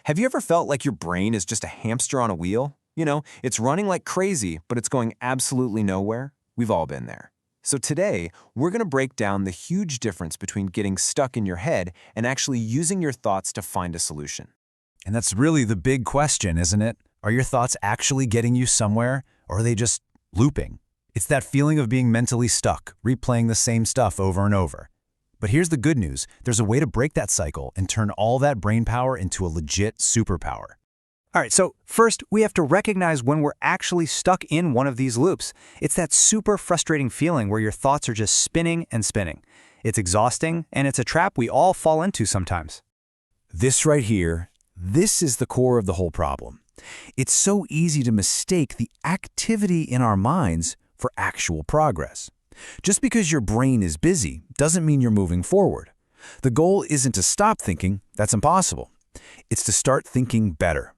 Have you ever felt like your brain is just a hamster on a wheel? It's running like crazy, but it's going absolutely nowhere. We've all been there. So today, we're going to break down the huge difference between getting stuck in your head and actually using your thoughts to find a solution. And that's really the big question, isn't it? Are your thoughts actually getting you somewhere, or are they just looping? It's that feeling of being mentally stuck, replaying the same stuff over and over. But here's the good news. There's a way to break that cycle and turn all that brain power into a legit superpower. All right, so first, we have to recognize when we're actually stuck in one of these loops. It's that super frustrating feeling where your thoughts are just spinning and spinning. It's exhausting, and it's a trap we all fall into sometimes. This right here, this is the core of the whole problem. It's so easy to mistake the activity in our minds for actual progress. Just because your brain is busy doesn't mean you're moving forward. The goal isn't to stop thinking, that's impossible. It's to start thinking better.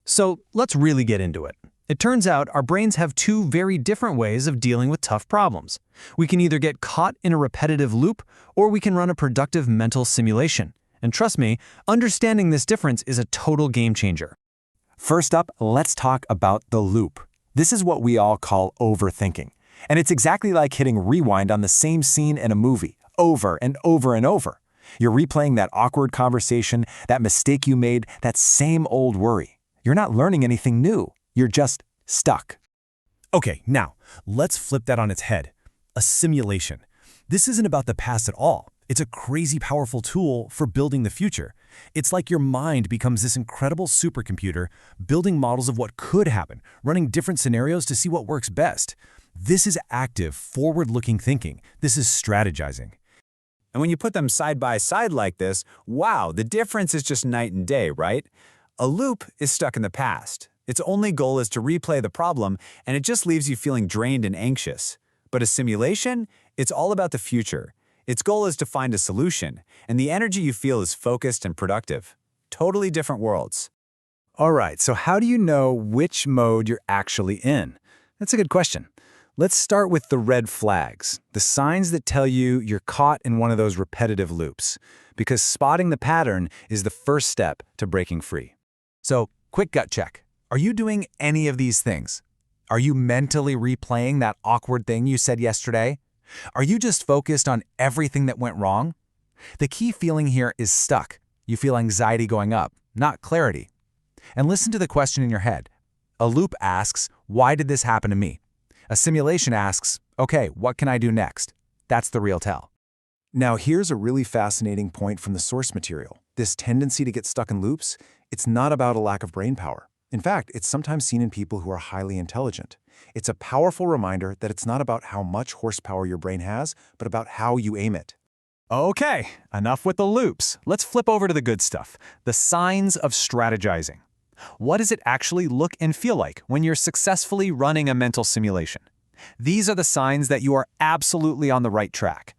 So let's really get into it. It turns out our brains have two very different ways of dealing with tough problems. We can either get caught in a repetitive loop, or we can run a productive mental simulation. And trust me, understanding this difference is a total game changer. First up, let's talk about the loop. This is what we all call overthinking. And it's exactly like hitting rewind on the same scene in a movie, over and over and over. You're replaying that awkward conversation, that mistake you made, that same old worry. You're not learning anything new. You're just stuck. Okay, now, let's flip that on its head. A simulation. This isn't about the past at all. It's a crazy powerful tool for building the future. It's like your mind becomes this incredible supercomputer, building models of what could happen, running different scenarios to see what works best. This is active, forward-looking thinking. This is strategizing. And when you put them side by side like this, wow, the difference is just night and day, right? A loop is stuck in the past. Its only goal is to replay the problem, and it just leaves you feeling drained and anxious. But a simulation, it's all about the future. Its goal is to find a solution, and the energy you feel is focused and productive. Totally different worlds. All right, so how do you know which mode you're actually in? That's a good question. Let's start with the red flags, the signs that tell you you're caught in one of those repetitive loops, because spotting the pattern is the first step to breaking free. So, quick gut check. Are you doing any of these things? Are you mentally replaying that awkward thing you said yesterday? Are you just focused on everything that went wrong? The key feeling here is stuck. You feel anxiety going up, not clarity. And listen to the question in your head. A loop asks, why did this happen to me? A simulation asks, okay, what can I do next? That's the real tell. Now, here's a really fascinating point from the source material. This tendency to get stuck in loops, it's not about a lack of brain power. In fact, it's sometimes seen in people who are highly intelligent. It's a powerful reminder that it's not about how much horsepower your brain has, but about how you aim it. Okay, enough with the loops. Let's flip over to the good stuff, the signs of strategizing. What does it actually look and feel like when you're successfully running a mental simulation? These are the signs that you are absolutely on the right track.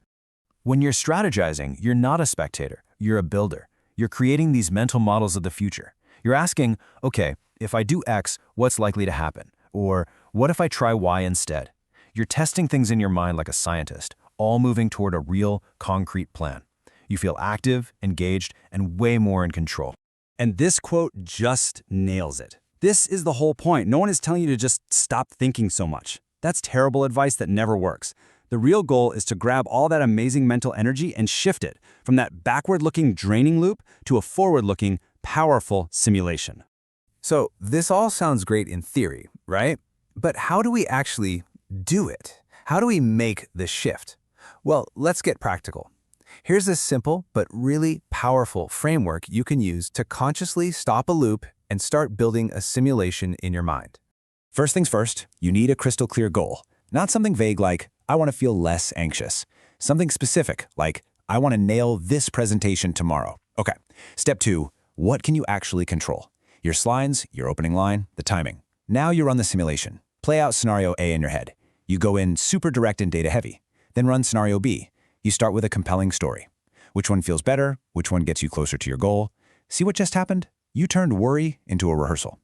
When you're strategizing, you're not a spectator, you're a builder. You're creating these mental models of the future. You're asking, okay, if I do X, what's likely to happen? Or what if I try Y instead? You're testing things in your mind like a scientist, all moving toward a real, concrete plan. You feel active, engaged, and way more in control. And this quote just nails it. This is the whole point. No one is telling you to just stop thinking so much. That's terrible advice that never works. The real goal is to grab all that amazing mental energy and shift it from that backward-looking, draining loop to a forward-looking, powerful simulation. So this all sounds great in theory, right? But how do we actually do it? How do we make the shift? Well, let's get practical. Here's a simple but really powerful framework you can use to consciously stop a loop and start building a simulation in your mind. First things first, you need a crystal clear goal. Not something vague like, I want to feel less anxious. Something specific like, I want to nail this presentation tomorrow. Okay. Step 2, what can you actually control? Your slides, your opening line, the timing. Now you run the simulation. Play out scenario A in your head. You go in super direct and data heavy. Then run scenario B. You start with a compelling story. Which one feels better? Which one gets you closer to your goal? See what just happened? You turned worry into a rehearsal.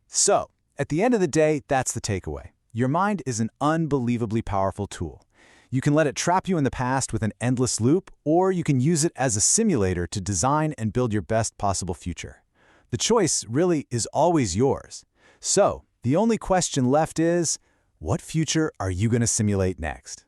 So, at the end of the day, that's the takeaway. Your mind is an unbelievably powerful tool. You can let it trap you in the past with an endless loop, or you can use it as a simulator to design and build your best possible future. The choice really is always yours. So, the only question left is, what future are you going to simulate next?